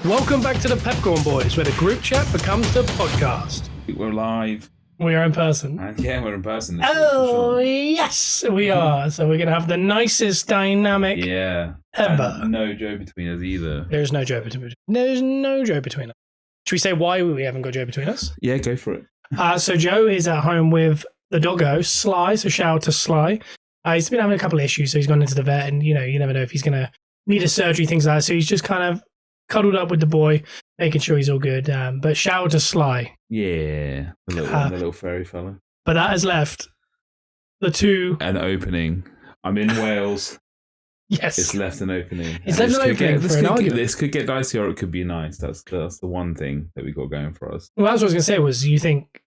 Welcome back to the Pepcorn Boys, where the group chat becomes the podcast. We're live. We are in person. Yeah, we're in person. This week, for sure. Yes, we are. So we're going to have the nicest dynamic ever. And no Joe between us either. There's no Joe between us. There's no Joe between us. Should we say why we haven't got Joe between us? Yeah, go for it. So Joe is at home with the doggo, Sly. So shout out to Sly. He's been having a couple of issues, so he's gone into the vet, and you never know if he's going to need a surgery, things like that. So he's just kind of cuddled up with the boy, making sure he's all good. But shout out to Sly. Yeah, the little furry fella. But that has left the two. An opening. I'm in Wales. Yes. It's left an opening. It's left an opening for an argument. This could get dicey or it could be nice. That's the one thing that we got going for us. Well, that's what I was going to say was you think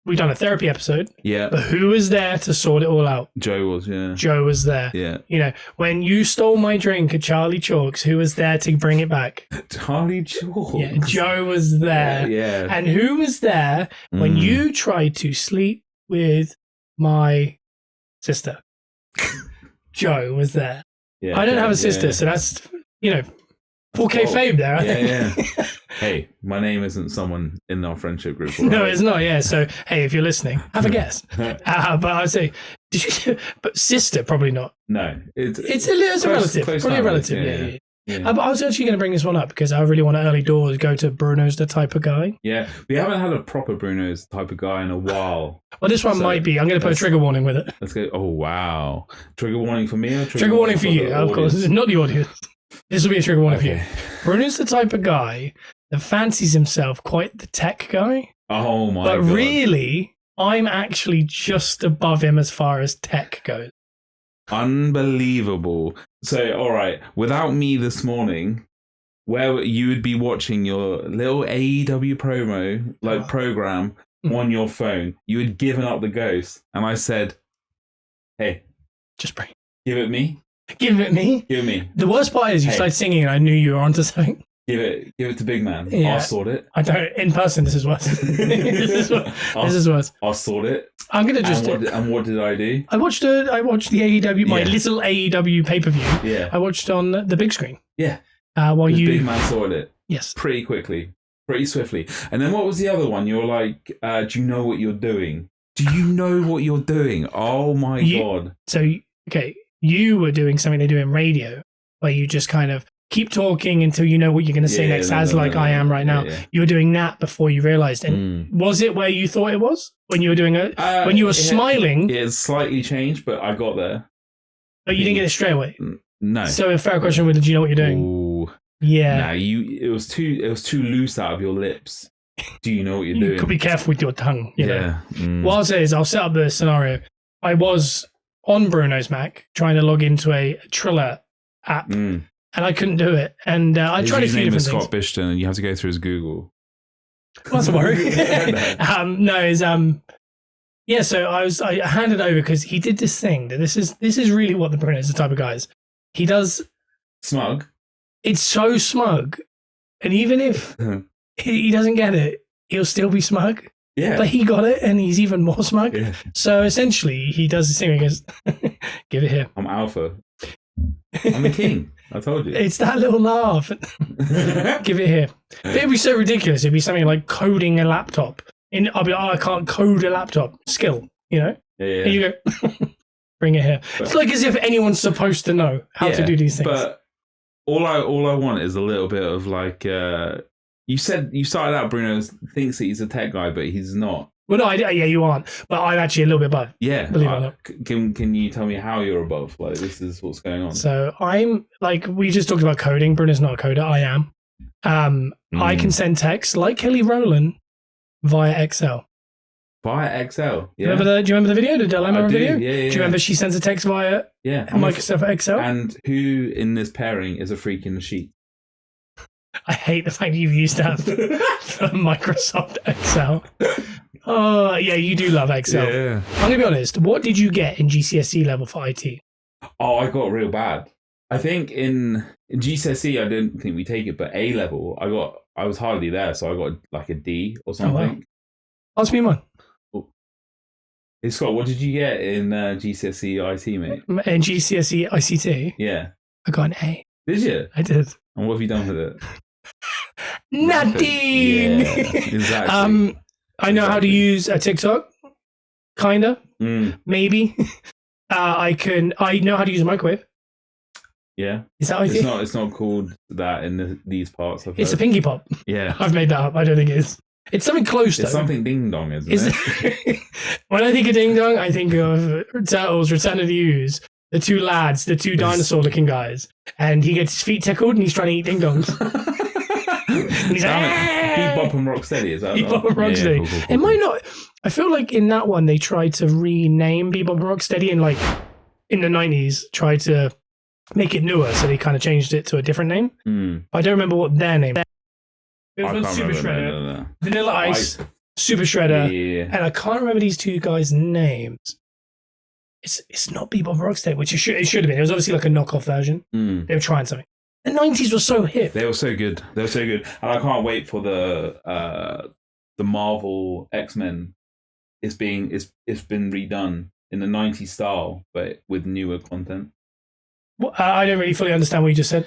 we've done a therapy episode. Yeah. But who was there to sort it all out? Joe was, yeah. Joe was there. Yeah. When you stole my drink at Charlie Chalk's, who was there to bring it back? Charlie Chalk's? Yeah, Joe was there. Yeah. And who was there when you tried to sleep with my sister? Joe was there. Yeah, I don't have a sister, so that's, 4K fame there. Yeah. Hey, my name isn't someone in our friendship group. Right? No, it's not. Yeah. So, hey, if you're listening, have a guess. But I'd say, but sister, probably not. No, it's a relative. Probably a relative. Yeah. But I was actually going to bring this one up because I really want to early doors go to Bruno's the type of guy. Yeah, we haven't had a proper Bruno's type of guy in a while. Well, this one might be. I'm going to put a trigger warning with it. Let's go. Oh, wow. Trigger warning for me or trigger warning for you, of course. Not the audience. This will be a trigger warning for you. Bruno's the type of guy that fancies himself quite the tech guy. Oh, my God. But really, I'm actually just above him as far as tech goes. Unbelievable. So, all right, without me this morning, where you would be watching your little AEW promo, program on your phone, you had given up the ghost. And I said, hey, just bring it. Give it me. Give it me? Give it me. The worst part is you started singing and I knew you were onto something. Give it to Big Man. Yeah. I'll sort it. I don't. In person, this is worse. This is worse. I'll sort it. I'm gonna just. And what did I do? I watched the AEW, my little AEW pay-per-view. Yeah. I watched on the big screen. Yeah. While Big Man sorted it. Yes. Pretty quickly, pretty swiftly. And then what was the other one? You were like, do you know what you're doing? Do you know what you're doing? Oh my God. So okay, you were doing something they do in radio, where you just kind of keep talking until you know what you're going to say next, I am right now. Yeah. You were doing that before you realized. And was it where you thought it was? When you were doing it? When you were smiling? It's slightly changed, but I got there. But you didn't get it straight away? No. So a fair question was, did you know what you're doing? Ooh. Yeah. No, it was too loose out of your lips. Do you know what you're doing? You could be careful with your tongue. You know? What I'll say is I'll set up the scenario. I was on Bruno's Mac trying to log into a Triller app. And I couldn't do it. And I tried a few different things. His name is Scott Bishton, and you have to go through his Google. What's the worry? So I handed over because he did this thing that this is really what the Bruno is, the type of guy is. He does smug. It's so smug. And even if he doesn't get it, he'll still be smug. Yeah. But he got it and he's even more smug. Yeah. So essentially he does this thing where he goes, give it here. I'm alpha. I'm the king. I told you. It's that little laugh. Give it here. But it'd be so ridiculous. It'd be something like coding a laptop. I'll be like, I can't code a laptop. Skill, Yeah. And you go, bring it here. It's like as if anyone's supposed to know how to do these things. But all I want is a little bit of like, you said you started out, Bruno thinks that he's a tech guy, but he's not. Well, no, you aren't. But I'm actually a little bit above. Yeah. Believe it or not. Can you tell me how you're above? Like, this is what's going on. So I'm like, we just talked about coding. Bruno's not a coder. I am. I can send text like Kelly Rowland via Excel. Via Excel? Yeah. Do you remember the video? The dilemma video? Yeah. Do you remember she sends a text via Microsoft Excel? And who in this pairing is a freak in the sheet? I hate the fact you've used that for Microsoft Excel. Oh, yeah, you do love Excel. Yeah. I'm going to be honest. What did you get in GCSE level for IT? Oh, I got real bad. I think in GCSE, I didn't think we take it, but A level, I was hardly there, so I got like a D or something. Oh, wow. Ask me one. Hey, Scott, what did you get in GCSE IT, mate? In GCSE ICT? Yeah. I got an A. Did you? I did. And what have you done with it? Nothing. Yeah, exactly. I know how to use a TikTok. Kinda. Maybe. I know how to use a microwave. Yeah. Is that what It's not called that in these parts. It's a pinky pop. Yeah. I've made that up. I don't think it is. It's something close though. It's something ding dong, isn't it? When I think of ding dong, I think of Turtles Return of the Ooze. The two lads, the two dinosaur looking guys. And he gets his feet tickled and he's trying to eat ding dongs. And he's like, Bebop and Rocksteady, is that Bebop and Rocksteady. Cool. It might not. I feel like in that one they tried to rename Bebop and Rocksteady and like in the 90s tried to make it newer, so they kind of changed it to a different name. I don't remember what their name. It was Super Shredder, no. Vanilla Ice, Super Shredder, and I can't remember these two guys' names. It's not Bebop and Rocksteady, which it should have been. It was obviously like a knockoff version. They were trying something. The 90s were so hip. They were so good. And I can't wait for the Marvel X-Men. It's been redone in the 90s style, but with newer content. Well, I don't really fully understand what you just said.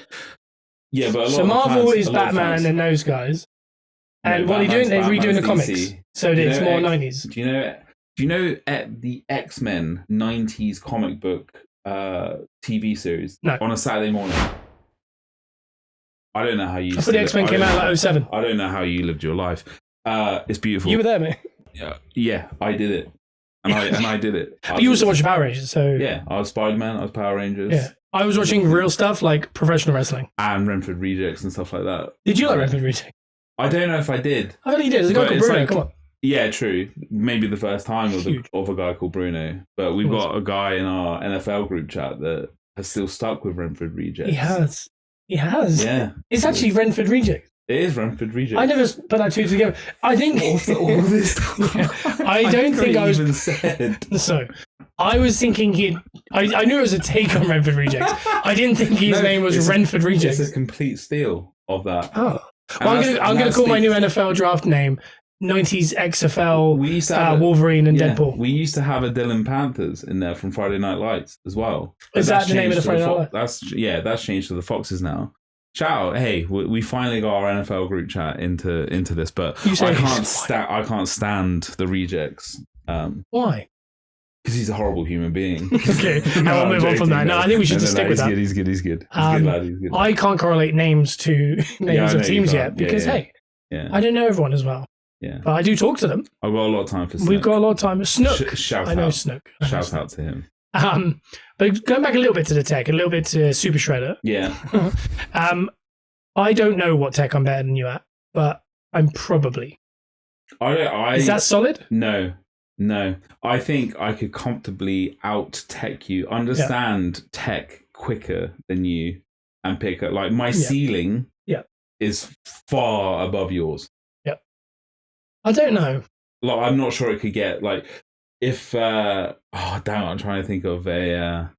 Yeah, but so Marvel is Batman and those guys. And what are they doing? They're redoing the comics. So it's more 90s. Do you know the X-Men 90s comic book TV series? No. On a Saturday morning. I don't know how you. I thought the X-Men came out like 07. I don't know how you lived your life. It's beautiful. You were there, mate. Yeah, I did it, and I did it. But you also watched Power Rangers, so yeah, I was Spider-Man. I was Power Rangers. Yeah, I was watching real stuff like professional wrestling and Renford Rejects and stuff like that. Did you like Renford Rejects? I don't know if I did. I thought you did. There's a guy called Bruno. Come on. Yeah, true. Maybe the first time of a guy called Bruno, but we've got a guy in our NFL group chat that has still stuck with Renford Rejects. He has. Yeah. It's actually Renford Rejects. It is Renford Rejects. I never put that two together. I think all this. I don't think I was even said. So. I was thinking I knew it was a take on Renford Rejects. I didn't think his name was Renford Rejects. It's a complete steal of that. Oh. Well, I'm going to call my new NFL draft name 90s XFL Wolverine and Deadpool. We used to have a Dylan Panthers in there from Friday Night Lights as well. Is that the name of the Friday Night Lights? That's changed to the Foxes now. Shout out, hey, we finally got our NFL group chat into this, but I can't stand the Rejects. Why? Because he's a horrible human being. Okay, I will move on from that. No, I think we should just stick with that. He's good. He's good, lad. He's good. I can't correlate names to names of teams yet because I don't know everyone as well. Yeah, but I do talk to them. I've got a lot of time for Snook. We've got a lot of time. Snook. Shout I know out. Snook. Shout out to him. But going back a little bit to the tech, a little bit to Super Shredder. Yeah. I don't know what tech I'm better than you at, but I'm probably. Is that solid? No. I think I could comfortably out-tech you, understand tech quicker than you, and pick up. Like, my ceiling is far above yours. Yep. I don't know. Like, I'm not sure it could get, like, if... I'm trying to think of a...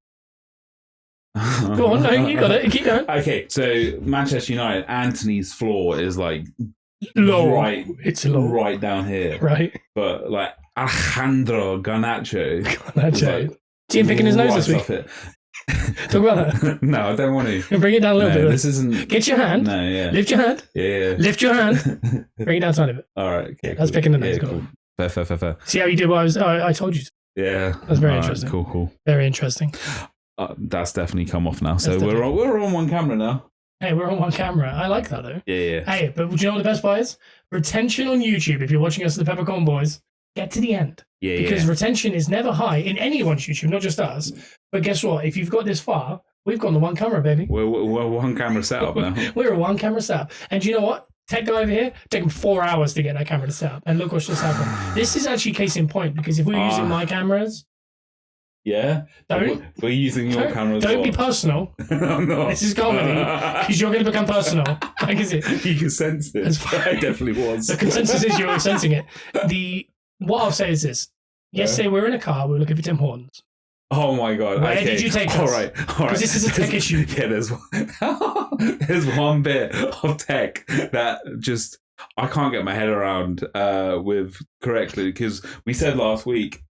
Go on, no, you got it. Keep going. Okay, so Manchester United, Anthony's floor is, like, low. It's low. Right down here. Right. But, like, Alejandro Garnacho. Like, see him picking his nose this week. Talk about that. No, I don't want to. Bring it down a little bit. This isn't. Get your hand. No, yeah. Lift your hand. Yeah. Lift your hand. Bring it down a tiny bit. All right. Okay, that's picking the nose. Cool. Fair. See how you did what I told you to. Yeah. That's very interesting. Right, cool. Very interesting. That's definitely come off now. So we're on one camera now. Hey, we're on one camera. I like that though. Yeah. Hey, but do you know what the best part is? Retention on YouTube. If you're watching us, the Peppercorn Boys, get to the end. Yeah. Because retention is never high in anyone's YouTube, not just us. But guess what? If you've got this far, we've gone to one camera, baby. We're one camera setup now. We're a one camera setup. And do you know what? Tech guy over here, took him 4 hours to get that camera to set up. And look what's just happened. This is actually case in point because if we were using my cameras. Yeah? We're using your camera. Don't be personal. I'm not. This is comedy because you're going to become personal. Like, is it? You can sense it. I definitely was. The consensus is you're sensing it. What I'll say is this. Yesterday we were in a car, we were looking for Tim Hortons. Oh my God. Where did you take us? All right. Because this is a tech issue. Yeah, there's one bit of tech that just I can't get my head around with correctly because we said last week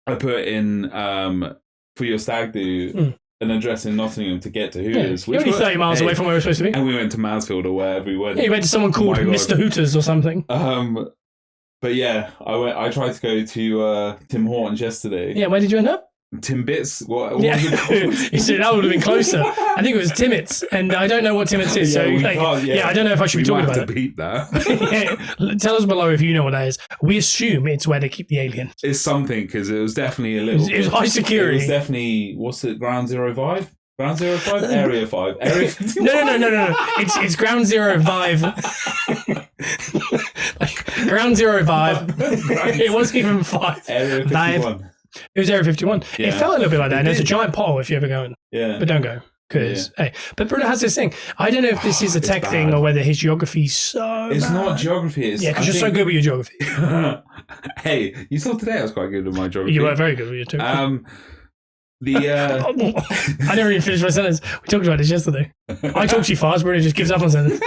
I put in for your stag do an address in Nottingham to get to Hooters. You're only 30 miles away from where we're supposed to be. And we went to Mansfield or wherever we went. Yeah, you went to someone called Mr. Hooters or something. But yeah, I tried to go to Tim Hortons yesterday. Yeah, where did you end up? Timbits? What was it called? You said that would have been closer. I think it was Timmets, and I don't know what Timmets is. I don't know if I should be talking about it. Beat that. Tell us below if you know what that is. We assume it's where they keep the aliens. It's something, because it was definitely a little... It was high security. It was definitely... What's it? Ground 05? Ground 05? Area 5? Area 51? No. It's Ground 05. Ground 05. It wasn't even 5. Area 51. It was Area 51. Yeah. It felt a little bit like that. And there's a giant pothole if you're ever going. Yeah. But don't go. Because, hey. But Bruno has this thing. I don't know if this is a tech thing or whether his geography's so It's bad. not geography. Because you're so good with your geography. Hey, you saw today I was quite good with my geography. You were very good with your geography. I never even finished my sentence. We talked about this yesterday. I talk too fast, Bruno just gives up on sentence.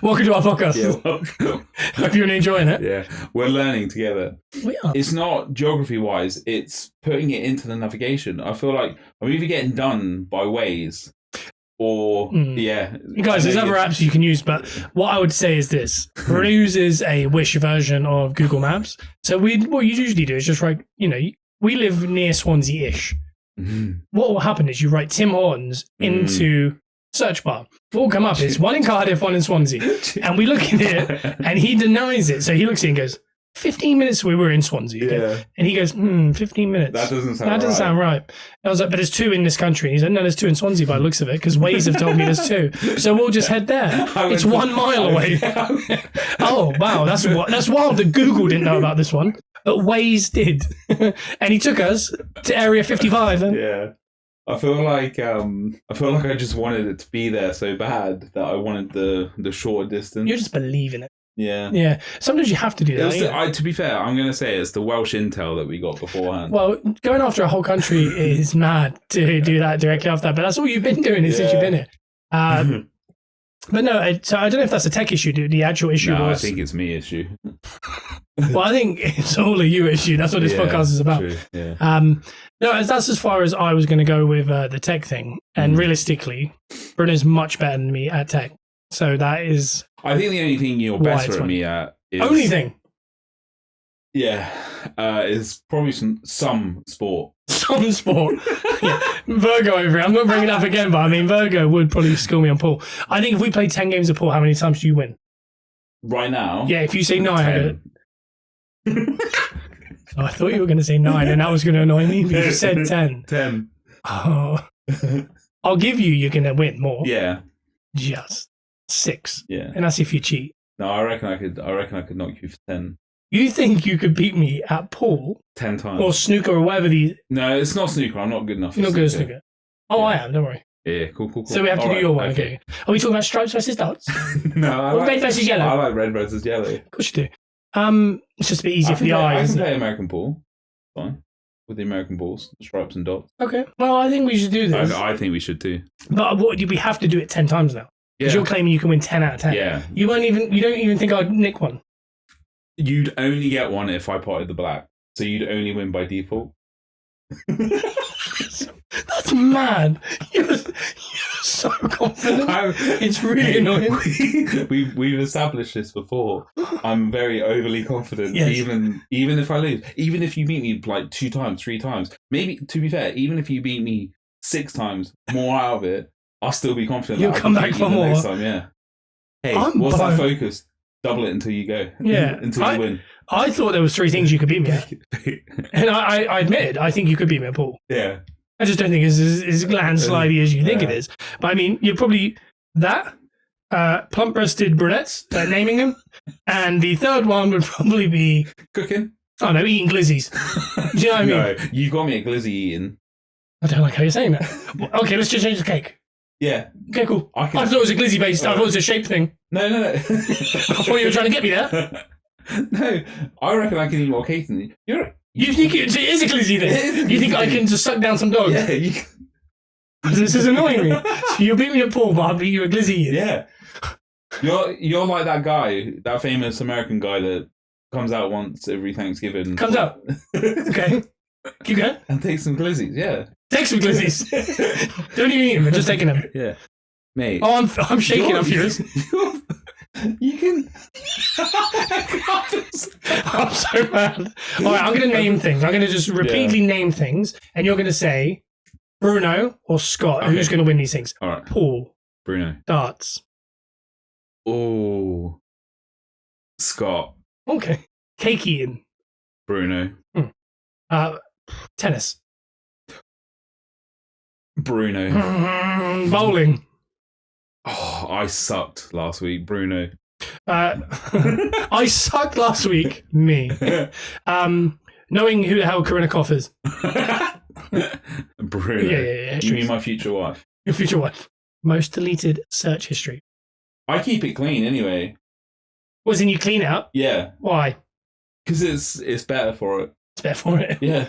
Welcome to our podcast. Yeah, welcome. Hope you're enjoying it. Yeah, we're learning together. We are. It's not geography-wise, it's putting it into the navigation. I feel like I'm either getting done by Waze or, Guys, there's other apps you can use, but what I would say is this. Bruno uses a Wish version of Google Maps. So what you usually do is just write, we live near Swansea-ish. Mm-hmm. What will happen is you write Tim Hortons into search bar. What will come up is one in Cardiff, one in Swansea. And we look at it and he denies it. So he looks at it and goes, 15 minutes we were in Swansea. Yeah. And he goes, 15 minutes. That doesn't sound right. I was like, but there's 2 in this country. And he said, no, there's 2 in Swansea by the looks of it, because Waze have told me there's 2. So we'll just head there. It's 1 mile away. Oh, wow. That's wild that Google didn't know about this one. But Waze did. And he took us to Area 55. Yeah. I feel like I just wanted it to be there so bad that I wanted the shorter distance. You just believe in it. Yeah. Yeah. Sometimes you have to do that. To be fair, I'm going to say it's the Welsh intel that we got beforehand. Well, going after a whole country is mad to do that directly after that. But that's all you've been doing since you've been here. But no, so I don't know if that's a tech issue, dude. The actual issue was... I think it's me issue. Well, I think it's all a you issue. That's what this podcast is about. True. Yeah. No, that's as far as I was going to go with the tech thing. And realistically, Bruno's much better than me at tech. So that is... I think the only thing you're better than me at is... Only thing? Yeah. Is probably some sport. Some sport. Yeah. Virgo over here. I'm not bringing it up again, but I mean, Virgo would probably school me on pool. I think if we play 10 games of pool, how many times do you win? Right now? Yeah, if you say 9, I go... Oh, I thought you were going to say 9, and that was going to annoy me, but you said 10. 10. Oh. I'll give you're going to win more. Yeah. Just 6. Yeah. And that's if you cheat. No, I reckon I could knock you for 10. You think you could beat me at pool? 10 times. Or snooker or whatever the... No, it's not snooker. I'm not good enough. You're not good at snooker. Oh, yeah. I am. Don't worry. Yeah, cool. So we have to do your one. Okay. Are we talking about stripes versus dots? No. Or red versus yellow? I like red versus yellow. Of course you do. It's just a bit easier for the eyes. I can play American pool. Fine. With the American balls, the stripes and dots. Okay. Well, I think we should do this. I think we should too. But we have to do it 10 times now. Because you're claiming you can win 10 out of 10. Yeah. You don't even think I'd nick one. You'd only get one if I potted the black. So you'd only win by default. That's mad. You're so confident. It's really annoying. We've established this before. I'm very overly confident. Yes. Even if I lose. Even if you beat me like 2 times, 3 times. Maybe, to be fair, even if you beat me 6 times, more out of it, I'll still be confident. You'll come back for more. Next time, yeah. Hey, what's that focus? Double it until you go. Yeah. Until you win. I thought there was 3 things you could beat me at. And I admitted, I think you could beat me at pool. Yeah. I just don't think it's as landslidey as you think it is. But I mean, you're probably that, plump-breasted brunettes, naming them. And the third one would probably be... Cooking? Oh no, eating glizzies. Do you know what I mean? No, you got me a glizzy eating. I don't like how you're saying that. Okay, let's just change the cake. Yeah. Okay, cool. I thought it was a glizzy based. I thought it was a shape thing. No. I thought you were trying to get me there. No, I reckon I can eat more cake than you. You think it is a glizzy then? You think I can just suck down some dogs? Yeah. This is annoying me. So you'll beat me at pool, but I'll beat you at glizzy. Yeah. You're like that guy, that famous American guy that comes out once every Thanksgiving. Comes out. Okay. Keep going. And takes some glizzies, yeah. Take some glizzies. Don't even eat them. Just taking them. Yeah, mate. Oh, I'm shaking. I'm furious. You can. I'm so mad. All right, I'm going to name things. I'm going to just repeatedly name things, and you're going to say Bruno or Scott. Okay. Who's going to win these things? All right. Paul. Bruno. Darts. Oh. Scott. Okay. Cake eating. Bruno. Tennis. Bruno. Bowling. Oh, I sucked last week. Bruno. I sucked last week. Me. Knowing who the hell Kirinikov is. Bruno. Yeah. You mean my future wife? Your future wife. Most deleted search history. I keep it clean anyway. Was in you clean it up? Yeah. Why? Because it's better for it. It's better for it. Yeah.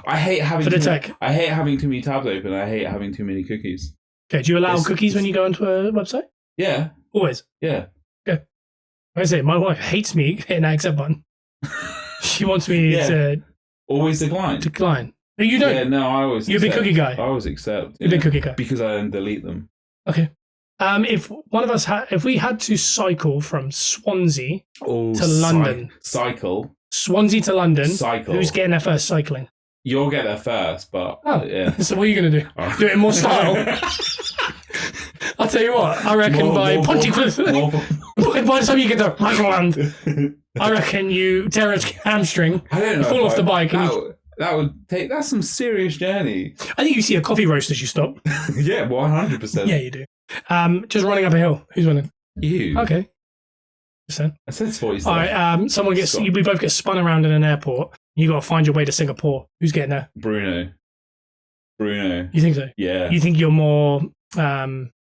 I hate having I hate having too many tabs open. I hate having too many cookies. Okay. Do you allow cookies when you go onto a website? Yeah. Always. Yeah. Okay. I say my wife hates me hitting that accept button. She wants me to always decline. Decline. No, you don't. Yeah. No, I always. You're a big cookie guy. I always accept. You're a big cookie guy because I don't delete them. Okay. If one of us if we had to cycle from Swansea to London, Swansea to London, who's getting there first cycling? You'll get there first, but yeah. So what are you going to do? Oh. Do it in more style? I'll tell you what. I reckon by Pontycliffe, by the time you get to Ragland, I reckon you tear a hamstring, fall off the bike, that's some serious journey. I think you see a coffee roast as you stop. Yeah, 100%. Yeah, you do. Just running up a hill. Who's winning? You. Okay. I said sporty stuff. All right. Someone gets. We both get spun around in an airport. You got to find your way to Singapore. Who's getting there? Bruno. You think so? Yeah. You think you're more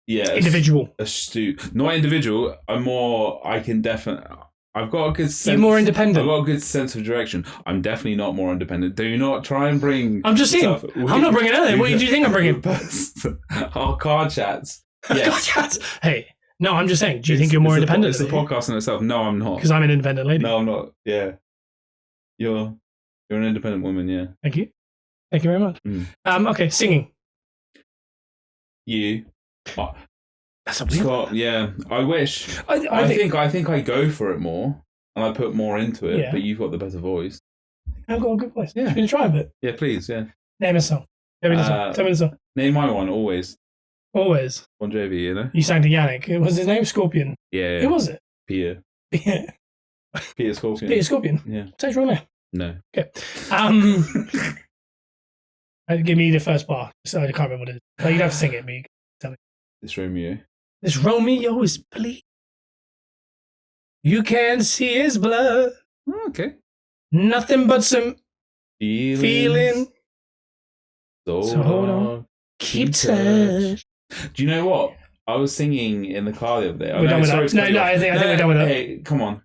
individual? Astute. Not individual. I'm more. I can definitely. I've got a good sense. You're more independent. I've got a good sense of direction. I'm definitely not more independent. Do not try and bring. I'm just saying. I'm not bringing anything. What do you think I'm bringing? Our car chats. Yes. Car chats. Hey, no, I'm just saying. Do you think you're more independent? It's the podcast in itself. No, I'm not. Because I'm an independent lady. No, I'm not. Yeah, you're an independent woman. Yeah. Thank you. Thank you very much. Okay, singing. You. That's a weird Scott, yeah. I wish. I think I go for it more and I put more into it, but you've got the better voice. I've got a good voice. Yeah. Should we try a bit? Yeah, please, yeah. Name a song. Tell me the song. Name my one, Always. Always. Bon Jovi, you know? You sang to Yannick. Was his name Scorpion? Yeah. Who was it? Peter. Peter Scorpion. Peter Scorpion? Yeah. Say his real name? No. Okay. Give me the first bar. So I can't remember what it is. Well, you'd have to sing it, but you can tell me. It's Romeo. This Romeo is bleeding. You can see his blood. Oh, okay. Nothing but some feeling. So hold on. Keep touch. Do you know what? I was singing in the car the other day. We're done with that. No, I think we're done with that. Hey, come on.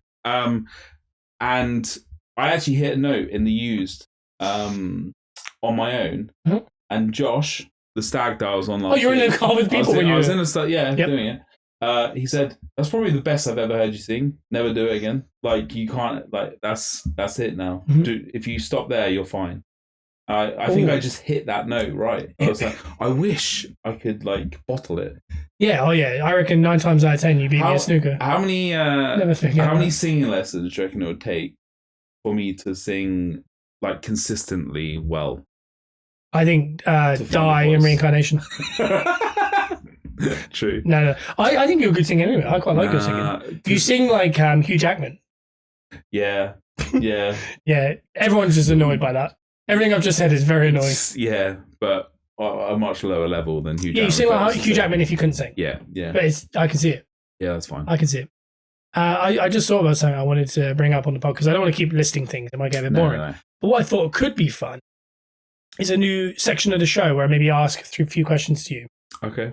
And I actually hit a note in the used on my own. Mm-hmm. And Josh, the stag that I was on last week. Oh, you're in a car with people when you were... I was in a doing it. He said, that's probably the best I've ever heard you sing. Never do it again. Like, you can't... Like, that's it now. Mm-hmm. If you stop there, you're fine. I think I just hit that note right. I was like, I wish I could like bottle it. Yeah, I reckon 9 times out of 10 you beat me at snooker. How many many singing lessons do you reckon it would take for me to sing like consistently well? I think Die and Reincarnation. True. No. I think you're a good singer anyway. I quite like your singing. You sing like Hugh Jackman. Yeah. Yeah. Everyone's just annoyed by that. Everything I've just said is very annoying. Yeah, but a much lower level than Hugh Jackman. Yeah, you sing like Hugh Jackman if you couldn't sing. Yeah. But I can see it. Yeah, that's fine. I can see it. I just thought about something I wanted to bring up on the podcast because I don't want to keep listing things. It might get a bit boring. No. But what I thought could be fun is a new section of the show where I maybe ask a few questions to you. Okay.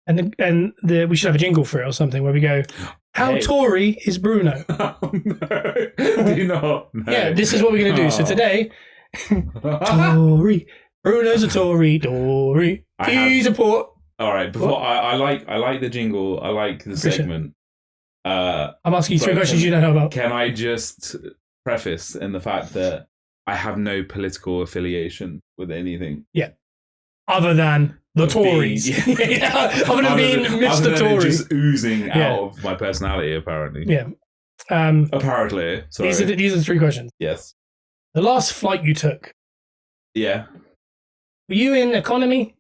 And we should have a jingle for it or something where we go, how Tory is Bruno? Oh, no. Do not. No. Yeah, this is what we're going to do. So today... Tory. Bruno's a Tory. Tory. He's a port. All right. Before I like the jingle. I like the segment. I'm asking you 3 questions you don't know about. Can I just preface in the fact that I have no political affiliation with anything? Yeah. other than the Tories. Other than being Mr. Tory. Just oozing out of my personality, apparently. Yeah. Apparently. Sorry. These are the 3 questions. Yes. The last flight you took. Yeah. Were you in economy?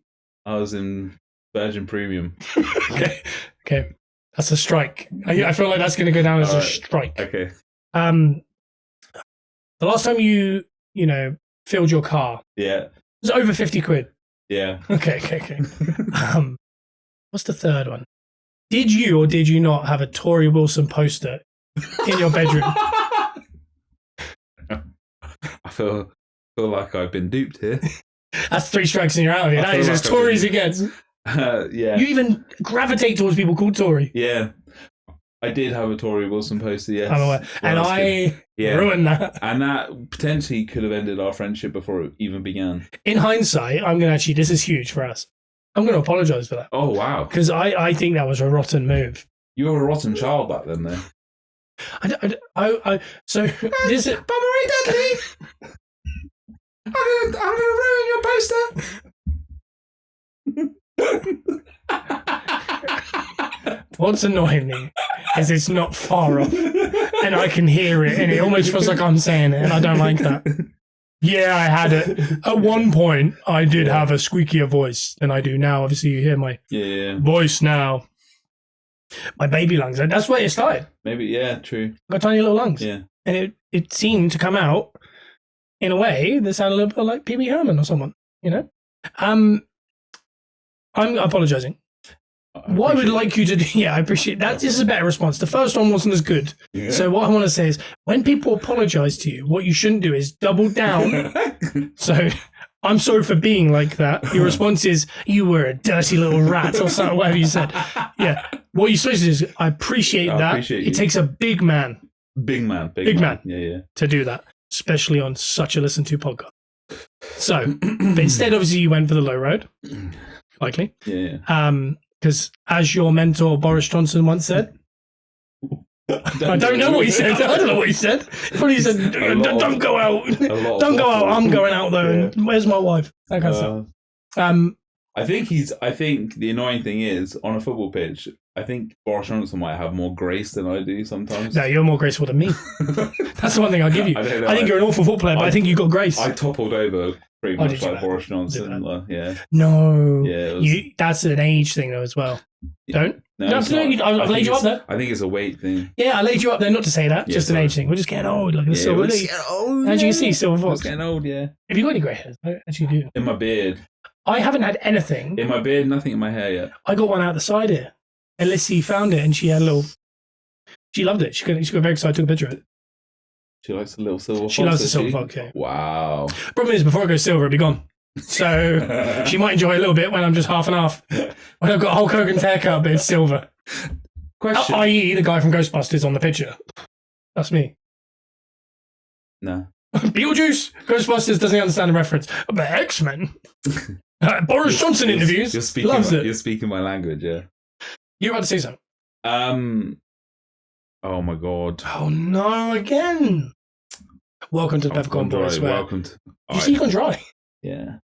I was in Virgin Premium. Okay. That's a strike. I feel like that's going to go down as a strike. Okay. The last time you filled your car. Yeah. It was over 50 quid. Yeah. Okay. What's the third one? Did you or did you not have a Tory Wilson poster in your bedroom? I feel like I've been duped here. That's 3 strikes and you're out of here. That is as Tory as it gets. Yeah. You even gravitate towards people called Tory. Yeah. I did have a Tory Wilson poster, yes. I'm aware. And I ruined that. And that potentially could have ended our friendship before it even began. In hindsight, I'm going to actually, this is huge for us. I'm going to apologise for that. Oh, wow. Because I think that was a rotten move. You were a rotten child back then, though. So this is Marie Dudley! I'm gonna ruin your poster. What's annoying me is it's not far off, and I can hear it, and it almost feels like I'm saying it, and I don't like that. Yeah, I had it at one point. I did have a squeakier voice than I do now. Obviously, you hear my voice now. My baby lungs. That's where it started. Maybe, yeah, true. Got tiny little lungs. Yeah. And it seemed to come out in a way that sounded a little bit like Pee-wee Herman or someone, I'm apologising. What I would like you to do, I appreciate that. This is a better response. The first one wasn't as good. Yeah. So what I want to say is, when people apologise to you, what you shouldn't do is double down. So, I'm sorry for being like that. Your response is, you were a dirty little rat or something, whatever you said. Yeah. What you're supposed to do is, I appreciate that. It takes a big man. Big man. Yeah. To do that, especially on such a listened to podcast. So, but instead, obviously, you went for the low road. Likely. Yeah. Because as your mentor, Boris Johnson, once said, I don't know what he said. I don't know what he said. Probably said, "Don't go out. Don't go out. I'm going out though. Yeah. And where's my wife?" That kind of stuff. I think the annoying thing is, on a football pitch, I think Boris Johnson might have more grace than I do sometimes. No, you're more graceful than me. That's the one thing I'll give you. I think you're an awful football player, but I think you've got grace. I toppled over pretty much like Boris Johnson. Yeah. No. Yeah. That's an age thing though as well. Don't. No, I've laid you up there. I think it's a weight thing. Yeah, I laid you up there not to say that. Just an age thing. We're just getting old. Like silver. As you can see, silver fox. Getting old. Yeah. Have you got any grey hairs? I actually do. In my beard. I haven't had anything. In my beard, nothing in my hair yet. I got one out the side here. And Lissy found it, and she had a little. She loved it. She got very excited. Took a picture of it. She likes the little silver fox. She loves the silver fox. Yeah. Wow. Problem is, before it goes silver, it'll be gone. So she might enjoy a little bit when I'm just half and half. When I've got Hulk Hogan's haircut, but it's silver. Question. I.e., the guy from Ghostbusters on the picture. That's me. No. Beetlejuice. Ghostbusters doesn't understand the reference. But X-Men. Boris Johnson interviews. Loves it. You're speaking my language, yeah. You're about to say something. Oh my god. Oh no, again. Welcome to the Peppercorn Boys. Welcome to. You see, you gone dry. Yeah.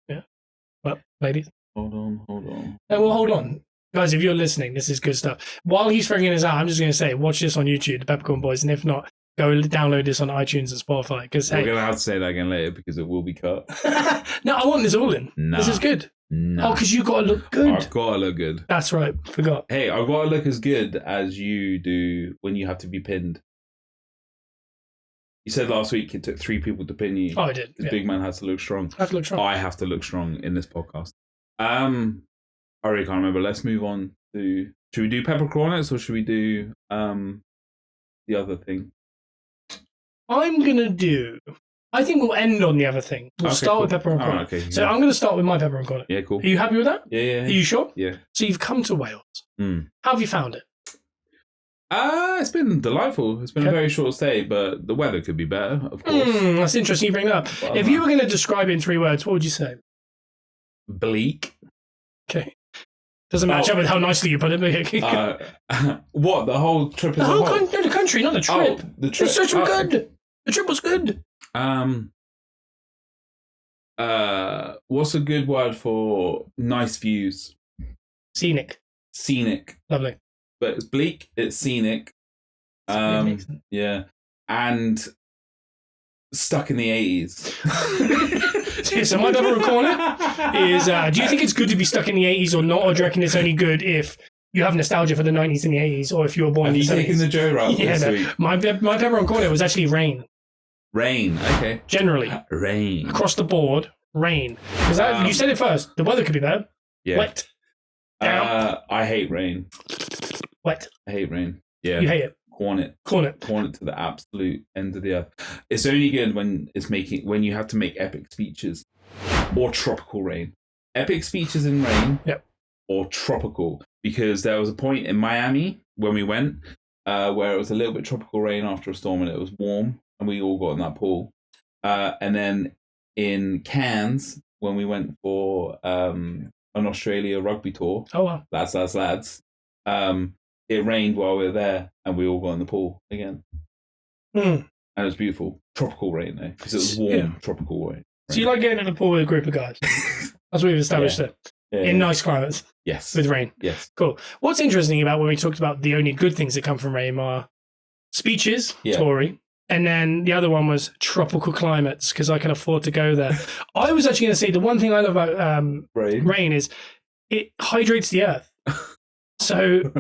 Well, ladies. Hold on. No, well, hold on. Guys, if you're listening, this is good stuff. While he's figuring this out, I'm just going to say, watch this on YouTube, the Peppercorn Boys, and if not, go download this on iTunes and Spotify. Because we're going to have to say that again later because it will be cut. No, I want this all in. Nah. This is good. Nah. Oh, because you got to look good. I've got to look good. That's right. Forgot. Hey, I've got to look as good as you do when you have to be pinned. You said last week it took 3 people to pin you. Oh, I did. The big man has to look strong. I have to look strong. I have to look strong in this podcast. I really can't remember. Let's move on to. Should we do peppercorns or should we do the other thing? I'm gonna do. I think we'll end on the other thing. We'll start with pepper and corn. Oh, okay. So I'm going to start with my pepper and corn. Yeah, cool. Are you happy with that? Yeah. Are you sure? Yeah. So you've come to Wales. How have you found it? It's been delightful. It's been a very short stay, but the weather could be better, of course. That's interesting you bring that up. If you were going to describe it in 3 words, what would you say? Bleak. Okay. Doesn't match up with how nicely you put it. What? The whole trip as a whole? The country, not the trip. The trip. The trip was good. The trip was good. What's a good word for nice views? Scenic. Scenic. Lovely. But it's bleak. It's scenic. Yeah. And stuck in the 80s. So my pepper and corner is, do you think it's good to be stuck in the 80s or not? Or do you reckon it's only good if you have nostalgia for the 90s and the 80s, or if you were born in the 70s? Have you taken the Joe route this week? My pepper and corner was actually rain. Rain, okay. Generally. Rain. Across the board, rain. Because you said it first. The weather could be better. Yeah. Wet. I hate rain. Wet. I hate rain. Yeah. You hate it. Corn it to the absolute end of the earth. It's only good when you have to make epic speeches or tropical rain. Epic speeches in rain, yep, or tropical. Because there was a point in Miami when we went where it was a little bit tropical rain after a storm and it was warm and we all got in that pool. And then in Cairns when we went for an Australia rugby tour. Oh wow, lads. It rained while we were there, and we all got in the pool again. And it was beautiful. Tropical rain, though, because it was warm, tropical rain. So you like getting in the pool with a group of guys? That's what we've established there. In nice climates. Yes. With rain. Yes. Cool. What's interesting about when we talked about the only good things that come from rain are speeches, Tory, and then the other one was tropical climates, because I can afford to go there. I was actually going to say the one thing I love about rain is it hydrates the earth. So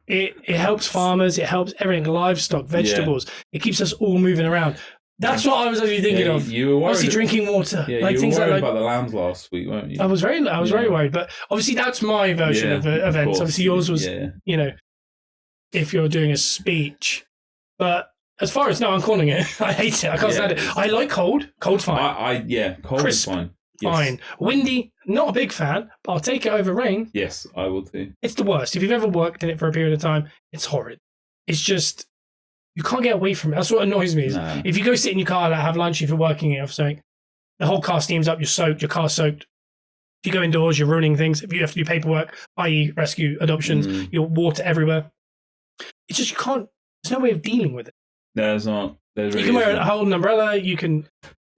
it helps farmers, it helps everything, livestock, vegetables. It keeps us all moving around. That's what I was actually thinking of. You were worried. Obviously, drinking water. Yeah, you were worried about the lambs last week, weren't you? I was very worried. But obviously, that's my version of events. Obviously, yours was, if you're doing a speech. But as far as, I'm calling it. I hate it. I can't stand it. I like cold. Cold's fine. Cold Crisp, is fine. Yes. Fine. Windy, not a big fan, but I'll take it over rain. Yes, I will too. It's the worst. If you've ever worked in it for a period of time, it's horrid. It's just, you can't get away from it. That's what annoys me. No. If you go sit in your car and have lunch, if you're working it or something, the whole car steams up, you're soaked, your car's soaked. If you go indoors, you're ruining things. If you have to do paperwork, i.e. rescue, adoptions, you're water everywhere. It's just, you can't, there's no way of dealing with it. There's not. You can wear a whole umbrella, you can...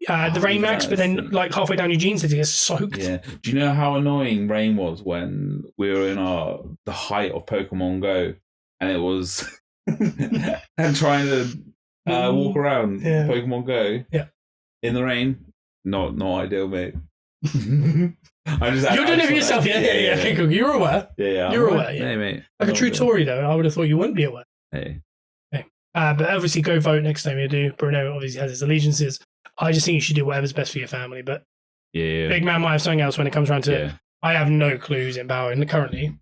the rain max, but then like halfway down your jeans, it gets soaked. Yeah. Do you know how annoying rain was when we were in the height of Pokemon Go, and it was and trying to walk around Pokemon Go in the rain? Not ideal, mate. You're doing it for yourself, yeah. Okay, cool. You're aware. Yeah. You're aware, Hey, mate. Like a true Tory, though, I would have thought you wouldn't be aware. Hey. But obviously, go vote next time you do. Bruno obviously has his allegiances. I just think you should do whatever's best for your family. But big man might have something else when it comes around to it. I have no clue who's in power currently.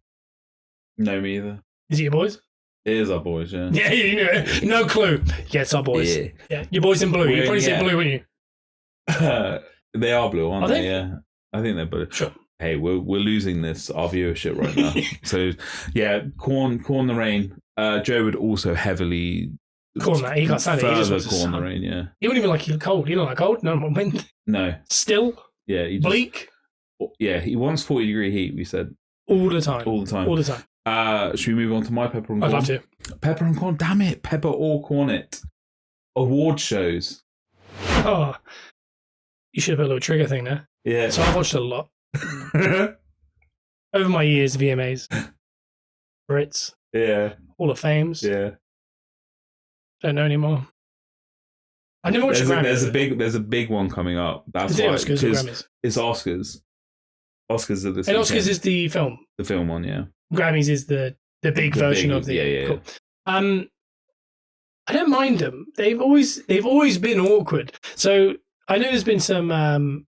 No, me either. Is it your boys? It is our boys, yeah. Yeah, you know, no clue. Yeah, it's our boys. Yeah. Your boys in blue. You probably said blue, wouldn't you? They are blue, aren't they? Yeah. I think they're blue. Sure. Hey, we're losing our viewership right now. So, corn the rain. Joe would also heavily... Corn that. He can't stand it. He just wants corn the rain, yeah. He wouldn't even like cold. You don't like cold? No, wind. No. Still? Yeah. Bleak? Yeah, he wants 40-degree heat, we said. All the time. Should we move on to my pepper and corn? I'd love to. Pepper and corn? Damn it. Pepper or corn it. Award shows. Oh. You should have put a little trigger thing there. Yeah. So I've watched a lot. Over my years, VMAs. Brits. Yeah. Hall of Fames. Yeah. Don't know anymore. I never watched Grammys. There's a big one coming up. That's why. Oscars or Grammys? It's Oscars. Oscars are this. And weekend. Oscars is the film. The film one, yeah. Grammys is the big version of the. Yeah. Cool. I don't mind them. They've always been awkward. So I know there's been some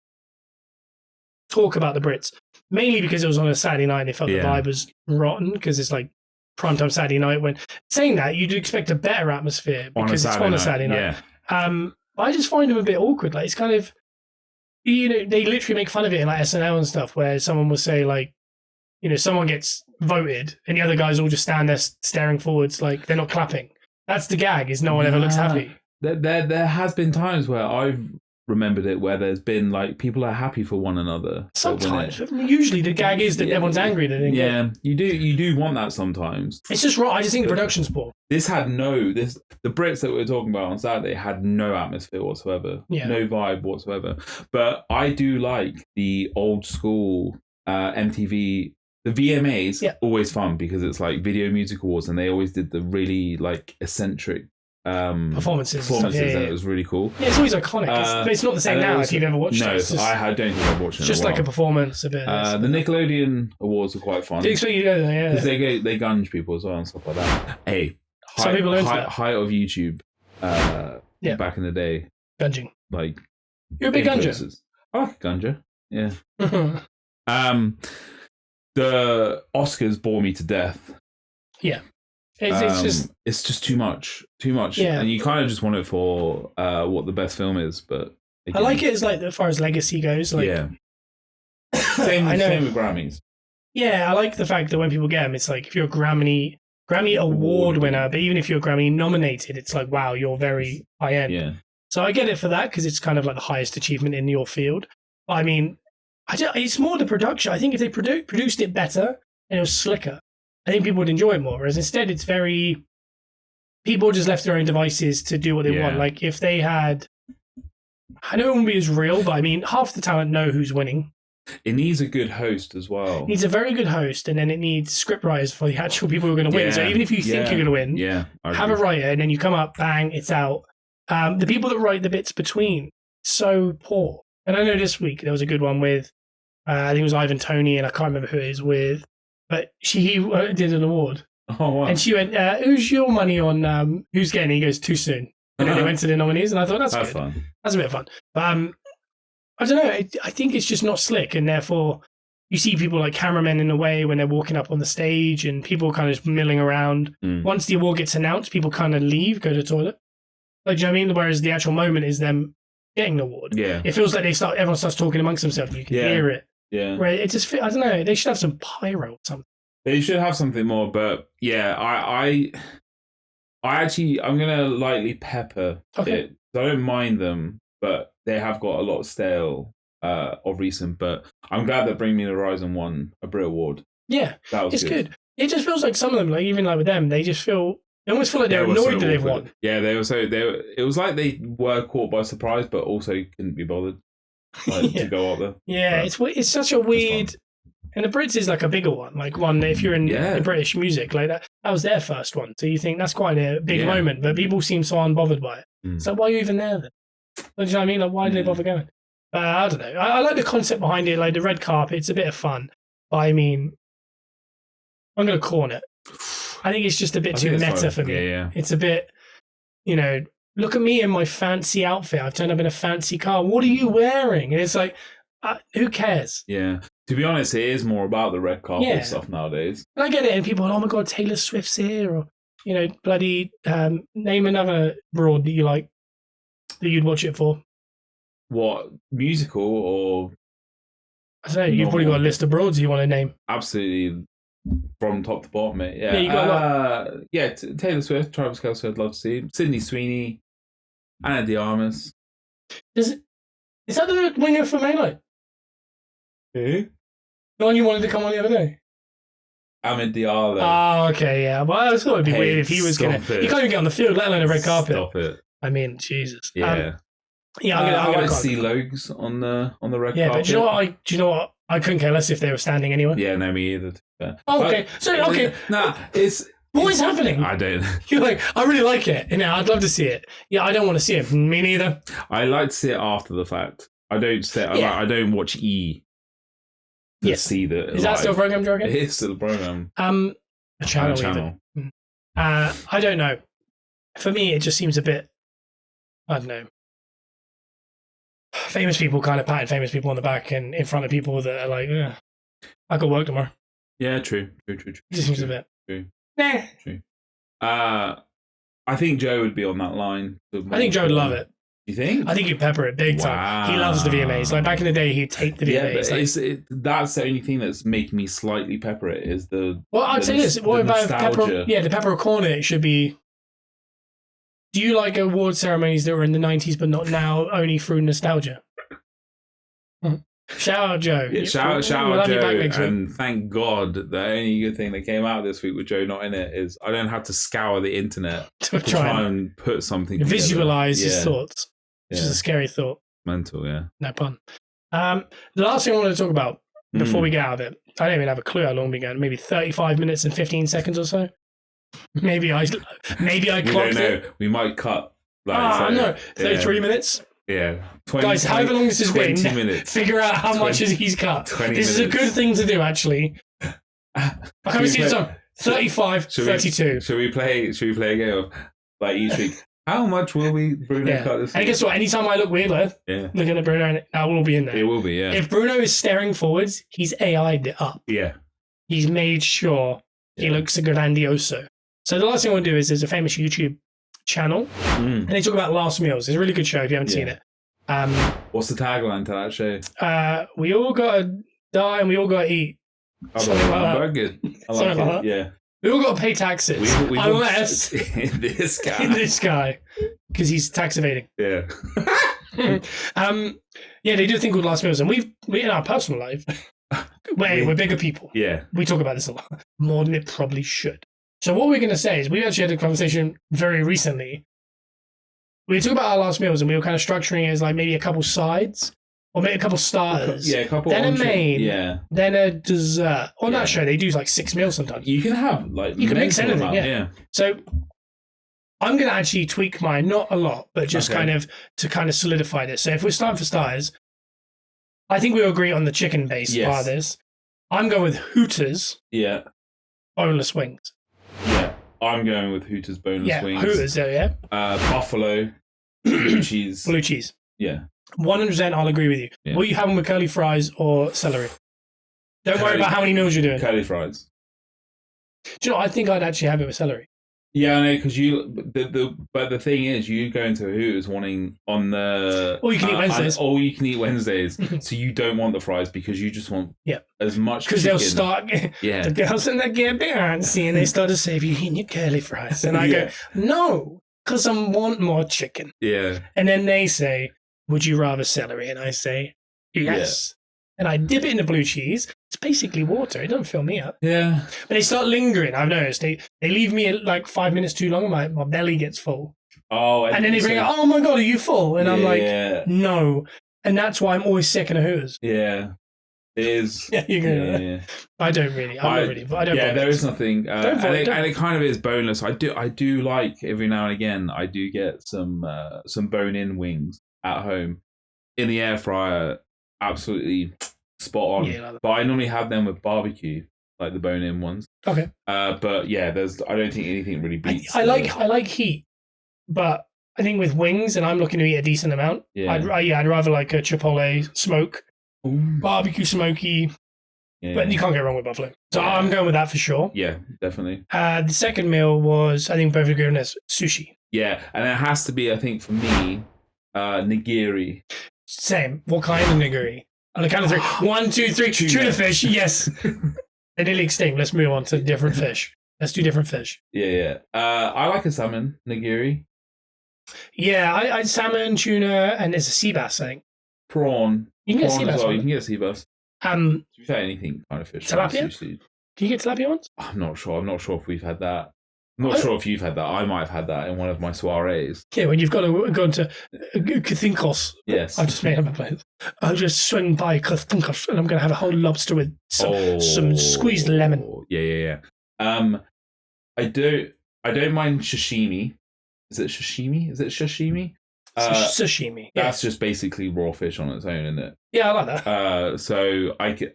talk about the Brits, mainly because it was on a Saturday night and they felt the vibe was rotten because it's like primetime Saturday night. When saying that, you'd expect a better atmosphere because it's on a Saturday night. Yeah. I just find them a bit awkward. Like it's kind of, they literally make fun of it in like SNL and stuff, where someone will say like, someone gets voted and the other guys all just stand there staring forwards like they're not clapping. That's the gag. Is no one ever looks happy. There has been times where I've remembered it where there's been like people are happy for one another. Sometimes, usually the gag is that everyone's angry that they didn't get. You do want that sometimes. It's just right. I just think the production's poor. This had the Brits that we were talking about on Saturday had no atmosphere whatsoever, no vibe whatsoever. But I do like the old school MTV. The VMAs always fun because it's like Video Music Awards, and they always did the really like eccentric performances and it was really cool. Yeah, it's always iconic. But it's not the same now if you've ever watched it. No, I don't think I've watched it. It's just like a performance a bit. The Nickelodeon Awards are quite fun. Do you expect you to go there? Because they gunge people as well and stuff like that. Hey, some people learn that. Height of YouTube back in the day. Gunging. Like, you're a big gunger. I like a gunger. Yeah. The Oscars bore me to death. Yeah. It's just too much, yeah. And you kind of just want it for what the best film is. But again, I like it as far as legacy goes. Like, same with Grammys. Yeah, I like the fact that when people get them, it's like if you're a Grammy award winner, but even if you're Grammy nominated, it's like wow, you're very high end. Yeah. So I get it for that because it's kind of like the highest achievement in your field. But I mean, it's more the production. I think if they produced it better and it was slicker, I think people would enjoy it more. Whereas instead, it's very people just left their own devices to do what they want. Like if they had, I know it wouldn't be as real, but I mean, half the talent know who's winning. It needs a good host as well. It needs a very good host, and then it needs scriptwriters for the actual people who are going to win. So even if you think you're going to win, have a writer, and then you come up, bang, it's out. The people that write the bits between, so poor. And I know this week there was a good one with, I think it was Ivan Toney, and I can't remember who it is with, but he did an award. Oh, wow. And she went, who's your money on who's getting it? He goes, too soon. And then they went to the nominees, and I thought, that's good. Fun. That's a bit of fun. But I don't know, I think it's just not slick, and therefore you see people like cameramen in a way when they're walking up on the stage, and people kind of just milling around. Once the award gets announced, people kind of leave, go to the toilet. Like, do you know what I mean? Whereas the actual moment is them getting the award. Yeah. It feels like everyone starts talking amongst themselves, and you can hear it. Yeah. Where it just, I don't know, they should have some pyro or something. They should have something more, but yeah, I'm gonna lightly pepper it. I don't mind them, but they have got a lot of stale of recent. But I'm glad that Bring Me the Horizon won a Brit Award. Yeah, that was good. It just feels like some of them, like even like with them, they almost feel like they're annoyed that they've won. Yeah, it was like they were caught by surprise, but also couldn't be bothered to go up there. Yeah, but it's such a weird. And the Brits is like a bigger one, like one if you're in the British music, like that was their first one. So you think that's quite a big moment, but people seem so unbothered by it. So why are you even there then? Do you know what I mean? Like, why do they bother going? I don't know. I like the concept behind it, like the red carpet. It's a bit of fun. But I mean, I'm going to corn it. I think it's just a bit too meta for me. Yeah. It's a bit, look at me in my fancy outfit. I've turned up in a fancy car. What are you wearing? And it's like, who cares? Yeah. To be honest, it is more about the red carpet stuff nowadays. And I get it. And people are, oh my God, Taylor Swift's here. Or, bloody name another broad that you like, that you'd watch it for. What, musical or? I don't know. You've probably got a list of broads you want to name. Absolutely. From top to bottom, mate. Yeah, you got Taylor Swift, Travis Kelce, I'd love to see. Sydney Sweeney, Anna de Armas. Is that the winger for Maylight? Who? The one you wanted to come on the other day? Ahmed Diallo. Oh, okay, yeah. Well, I thought it'd be weird if he was going to. You can't even get on the field, let alone a red carpet. Stop it. I mean, Jesus. Yeah. I'm gonna see Logs on the red carpet. Yeah, but do you know what? I couldn't care less if they were standing anyway. Yeah, no, me either. Oh, okay. What is happening? I don't. You're like, I really like it. I'd love to see it. Yeah, I don't want to see it. Me neither. I like to see it after the fact. I don't watch E. See that. Is that still a program, Jorgen? It is still a program. A channel. I don't know. For me, it just seems a bit. I don't know. Famous people kind of patting famous people on the back and in front of people that are like, I got work tomorrow. Yeah, true. It just seems a bit. True. Nah. True. I think Joe would be on that line. I think Joe would love it. You think? I think he'd pepper it big time. He loves the VMAs. Like back in the day, he'd take the VMAs. Yeah, but that's the only thing that's making me slightly pepper it is the. Well, I'd say this. What about nostalgia. the pepper or corn? It should be Do you like award ceremonies that were in the 90s but not now, only through nostalgia? Shout out Joe. Yeah, shout out Joe, and thank God the only good thing that came out this week with Joe not in it is I don't have to scour the internet to try and put something together. Visualize his thoughts, which is a scary thought. Mental, yeah. No pun. The last thing I want to talk about before we get out of it, I don't even have a clue how long we go. Maybe 35 minutes and 15 seconds or so. Maybe I clocked it. We might cut. No, 33 minutes. Yeah. 20, guys, however long this has been, 20 minutes. Figure out how much he's cut. This is a good thing to do, actually. I haven't seen it on 35, 32. Should we play a game of, like, each week? How much will Bruno cut this week? And guess what? Anytime I look weird, looking at Bruno, that will be in there. It will be, yeah. If Bruno is staring forwards, he's AI'd it up. Yeah. He's made sure he looks grandioso. So the last thing I want to do is there's a famous YouTube channel, and they talk about last meals. It's a really good show if you haven't seen it. What's the tagline to that show? We all gotta die and we all gotta eat. Something like that. Good. I like it. Yeah. We all gotta pay taxes, unless this guy, because he's tax evading. Yeah. They do a thing called last meals, and we in our personal life, we're bigger people. Yeah. We talk about this a lot more than it probably should. So what we're going to say is we actually had a conversation very recently. We talked about our last meals and we were kind of structuring it as like maybe a couple sides or maybe a couple starters. Yeah, a couple. Then a main. Yeah. Then a dessert. On that show, they do like 6 meals sometimes. You can have you can mix anything. Yeah. So I'm going to actually tweak mine, not a lot, but just kind of to solidify this. So if we're starting for starters, I think we'll agree on the chicken base part of this. I'm going with Hooters. Yeah. Boneless wings. Yeah, I'm going with Hooters boneless wings. Hooters, Buffalo, blue cheese. Blue cheese. Yeah. 100% I'll agree with you. Yeah. Will you have them with curly fries or celery? Don't worry about how many meals you're doing. Curly fries. Do you know, I think I'd actually have it with celery. Yeah, I know, because but the thing is, you go into Hooters wanting on the all you can eat Wednesdays. All you can eat Wednesdays, so you don't want the fries because you just want as much. Because they'll start. The girls in the get fancy and they start to say, "Have you eaten your curly fries?" And I go, "No, because I want more chicken." Yeah. And then they say, "Would you rather celery?" And I say, "Yes." And I dip it in the blue cheese. It's basically water. It doesn't fill me up. Yeah. But they start lingering. I've noticed. They leave me like 5 minutes too long and my belly gets full. Oh. And then they bring out, "Oh my God, are you full?" And I'm like, "No." And that's why I'm always sick in a Hooters. Yeah. It is. Yeah. I don't really. I don't. Yeah, there is nothing. And it kind of is boneless. I do like every now and again. I do get some bone-in wings at home in the air fryer. Absolutely spot on. Yeah, but I normally have them with barbecue, like the bone-in ones. Okay. But yeah, I don't think anything really beats. I like heat, but I think with wings, and I'm looking to eat a decent amount. Yeah. I'd rather like a Chipotle smoke, barbecue smoky. Yeah. But you can't go wrong with buffalo. So I'm going with that for sure. Yeah, definitely. The second meal was, I think both agree on this, sushi. Yeah, and it has to be, I think, for me, nigiri. Same. What kind of nigiri? On the count of 3. 1, 2, 3. Tuna fish. Yes. They're nearly extinct. Let's move on to different fish. Let's do different fish. Yeah. I like a salmon nigiri. Yeah, I salmon, tuna, and there's a sea bass, I think. Prawn. You can get sea bass. Well. You can get sea bass. To be fair, anything kind of fish. Tilapia? Can you get tilapia ones? I'm not sure. I'm not sure if we've had that. I'm not sure if you've had that. I might have had that in one of my soirees. Yeah, when you've got to go to Cathinkos. Yes. I've just made up a place. I'll just swing by Cathinkos and I'm going to have a whole lobster with some squeezed lemon. Yeah. I don't mind sashimi. Is it sashimi? Sashimi. Yeah. That's just basically raw fish on its own, isn't it? Yeah, I like that. So I can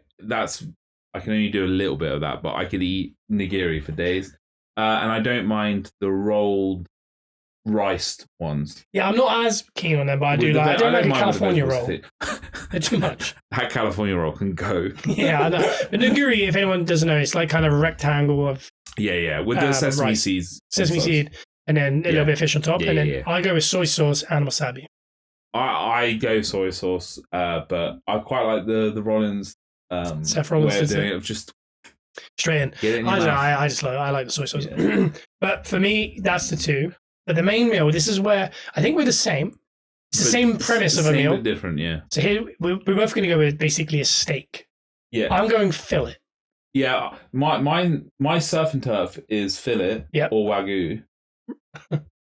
only do a little bit of that, but I could eat nigiri for days. And I don't mind the rolled riced ones. Yeah, I'm not as keen on them, but I do like a California roll. They're too much. That California roll can go. Yeah, I know. But nigiri, if anyone doesn't know, it's like kind of a rectangle of with the sesame seeds, sesame seed, and then a little bit of fish on top, and then I go with soy sauce and wasabi. I go soy sauce, but I quite like the Rollins. Seth Rollins way of doing it, just straight in. I like the soy sauce. Yeah. But for me, that's the two. But the main meal, this is where I think we're the same. It's the same premise of a meal. But different, yeah. So here we're both going to go with basically a steak. Yeah. I'm going fillet. Yeah, my surf and turf is fillet or wagyu.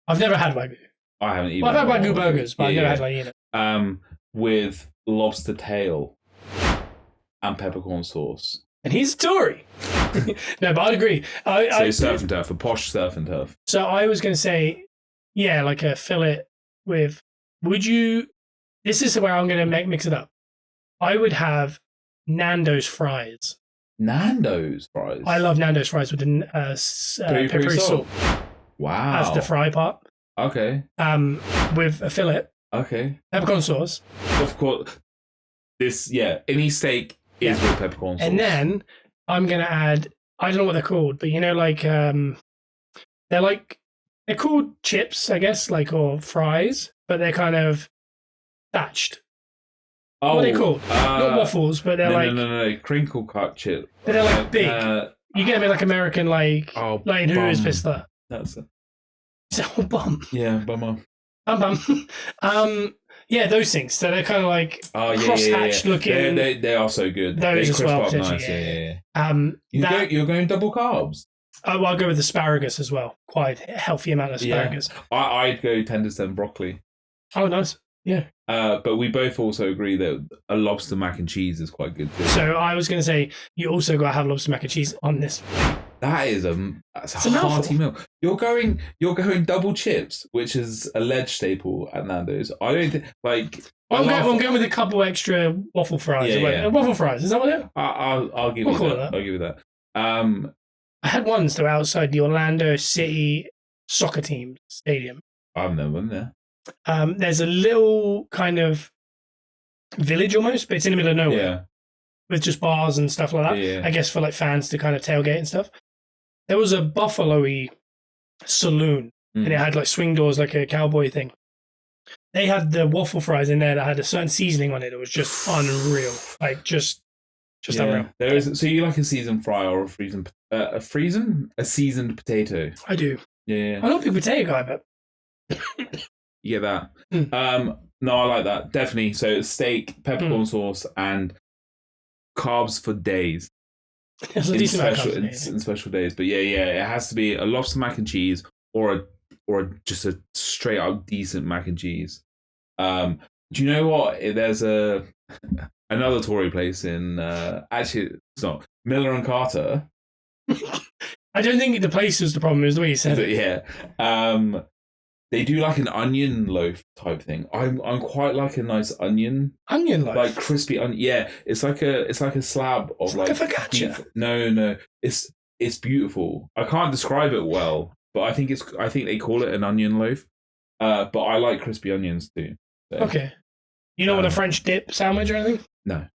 I've never had wagyu. I haven't either. Well, I've had wagyu burgers, but I've never had like either. With lobster tail and peppercorn sauce. And he's a Tory. No, but I'd agree. So surf and turf, a posh surf and turf. So I was going to say, yeah, like a fillet with. Would you? This is where I'm going to mix it up. I would have Nando's fries. Nando's fries. I love Nando's fries with the peppery salt. Wow. That's the fry part. Okay. With a fillet. Okay. Peppercorn sauce. Of course. Any steak is with peppercorn sauce. And then I'm gonna add. I don't know what they're called, but they're called chips, I guess, or fries, but they're kind of thatched. Oh, what are they called? Not waffles, but they're no, crinkle cut chip. But they're like big. You get them in American, like in Who's Pistol. That's it. Is that all bum? Yeah, bummer. Bum. Yeah, those things. So they're kind of cross-hatched looking. They are so good. Those they as well. Nice. Yeah. You're going double carbs. Oh, I'll go with asparagus as well. Quite a healthy amount of asparagus. Yeah. I'd go 10 to 7 broccoli. Oh, nice. Yeah. But we both also agree that a lobster mac and cheese is quite good too. So I was going to say, you also got to have lobster mac and cheese on this. That's a hearty meal. You're going double chips, which is a ledge staple at Nando's. I don't think I'm going with a couple extra waffle fries. Waffle fries, is that what it is? I'll give you that. I'll give you that. I had ones though outside the Orlando City soccer team stadium. I've never been there. There's a little kind of village almost, but it's in the middle of nowhere with just bars and stuff like that. Yeah. I guess for fans to kind of tailgate and stuff. There was a buffalo-y saloon and it had swing doors like a cowboy thing. They had the waffle fries in there that had a certain seasoning on it. It was just unreal, just unreal. There is. So you like a seasoned fry or a seasoned potato? I do. Yeah. I'm not a big potato guy, but you get that. No, I like that definitely. So steak, peppercorn sauce, and carbs for days. In special days, but it has to be a lobster mac and cheese or just a straight up decent mac and cheese. Do you know what? There's another Tory place in actually it's not Miller and Carter. I don't think the place was the problem. It was the way you said it. Yeah. They do an onion loaf type thing. I'm quite like a nice onion loaf, crispy onion. Yeah, it's like a slab of a focaccia. No, it's beautiful. I can't describe it well, but I think they call it an onion loaf. But I like crispy onions too. So. Okay, you know what a French dip sandwich or anything? No.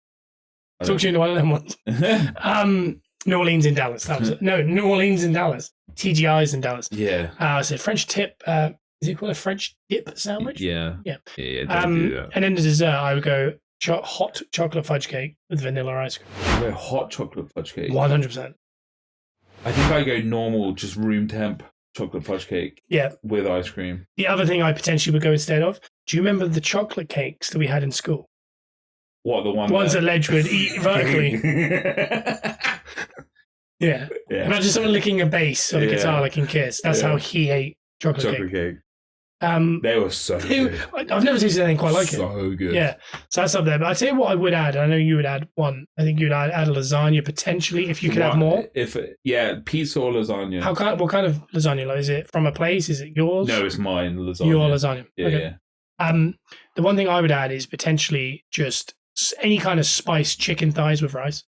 Talk to you into one of them ones. New Orleans in Dallas. That was it. No, New Orleans in Dallas. TGI's in Dallas. Yeah. I said French tip. Is it called a French dip sandwich? Yeah. Yeah. Don't do that. And then the dessert, I would go hot chocolate fudge cake with vanilla ice cream. You go hot chocolate fudge cake? 100%. I think I go normal, just room temp chocolate fudge cake. Yeah. With ice cream. The other thing I potentially would go instead of, do you remember the chocolate cakes that we had in school? What, the ones that Ledge would eat vertically? Yeah. Imagine someone licking a bass on a guitar like in Kiss. That's how he ate chocolate cake. They were so good. I've never tasted anything quite like it. So good. Yeah. So that's up there. But I'd tell you what I would add. I know you would add one. I think you'd add a lasagna potentially if you could add more. Pizza or lasagna. What kind of lasagna? Is it from a place? Is it yours? No, it's mine. Lasagna. Your lasagna. Yeah. Okay. The one thing I would add is potentially just any kind of spiced chicken thighs with rice.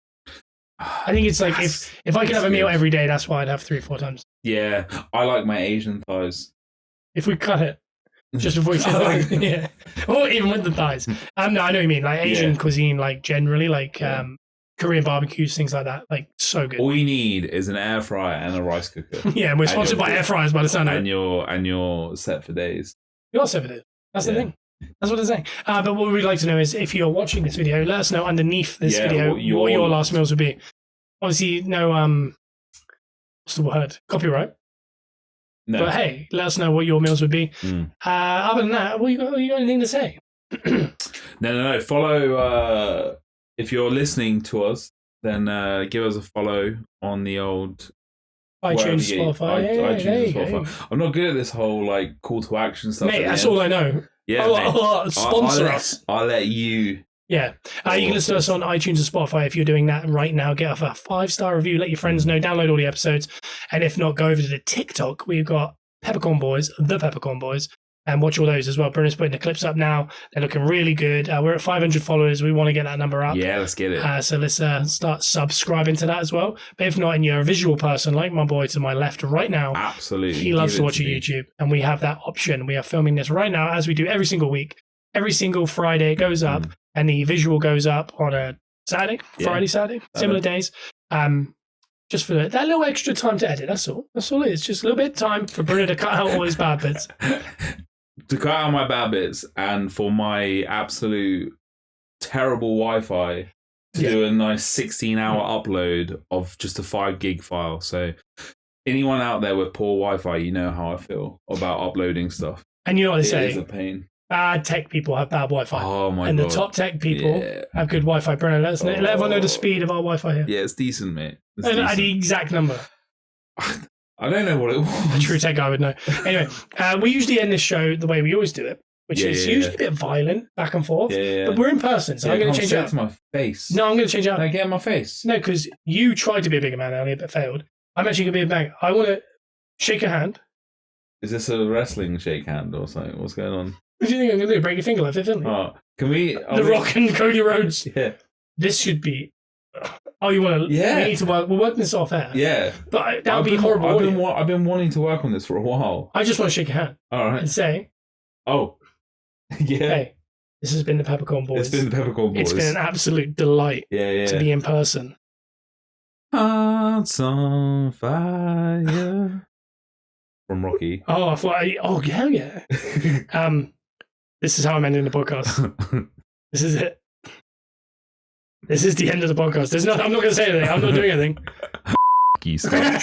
I think it's if I could have a meal every day, that's why I'd have 3 or 4 times. Yeah, I like my Asian thighs. If we cut it just before we say yeah, or even with the thighs. No, I know what you mean. Asian cuisine, generally, Korean barbecues, things like that, so good. All you need is an air fryer and a rice cooker. Yeah, we're sponsored by air fryers by the sound of it. And you're set for days. You're set for days. That's the thing. That's what they're saying. But what we'd like to know is if you're watching this video, let us know underneath this video what your last meals would be. Obviously, no, what's the word? Copyright. No. But hey, let us know what your meals would be. Other than that, you got anything to say? No. Follow. If you're listening to us, then give us a follow on the old iTunes, Spotify. iTunes and Spotify. I'm not good at this whole like call to action stuff. Mate, that's all I know. Yeah, sponsor us. I'll let you. Yeah, you can listen to us on iTunes and Spotify. If you're doing that right now, get off a 5-star review. Let your friends know. Download all the episodes, and if not, go over to the TikTok. We've got Peppercorn Boys, the Peppercorn Boys, and watch all those as well. Bruno's putting the clips up now. They're looking really good. We're at 500 followers. We want to get that number up. Yeah, let's get it. So let's start subscribing to that as well. But if not, and you're a visual person like my boy to my left right now, absolutely, he loves to watch YouTube, and we have that option. We are filming this right now as we do every single week. Every single Friday it goes up, and the visual goes up on a Saturday, Friday, Saturday, similar days. Just for that little extra time to edit. That's all. That's all it is. Just a little bit of time for Bruno to cut out all his bad bits. To cut out my bad bits, and for my absolute terrible Wi-Fi to do a nice 16-hour upload of just a 5 gig file. So anyone out there with poor Wi-Fi, you know how I feel about uploading stuff. And you know what they say? It is a pain. Bad tech people have bad Wi-Fi. Oh my god! And the top tech people have good Wi-Fi. Bruno, let everyone know the speed of our Wi-Fi here. Yeah, it's decent, mate. It's decent. The exact number. I don't know what it was. A true tech guy would know. Anyway, we usually end this show the way we always do it, which is usually a bit violent, back and forth. But we're in person, so I'm going to change it up. To my face. No, I'm going to change it up. No, get in my face. No, because you tried to be a bigger man earlier, but failed. I'm actually going to be a bang. I want to shake your hand. Is this a wrestling shake hand or something? What's going on? What do you think I'm going to do? Break your finger like Fifth Element? Oh, can we? The Rock and Cody Rhodes. Yeah. This should be. Oh, you want to? Yeah. We need to work. We're working this off air. Yeah. But that would be horrible. I've been wanting to work on this for a while. I just want to shake your hand. All right. And say. Oh. Yeah. Hey, this has been the Peppercorn Boys. It's been the Peppercorn Boys. It's been an absolute delight. To be in person. Hearts on fire. From Rocky. Oh, I thought. Oh, hell yeah. This is how I'm ending the podcast. This is it. This is the end of the podcast. I'm not going to say anything. I'm not doing anything. You, Scott.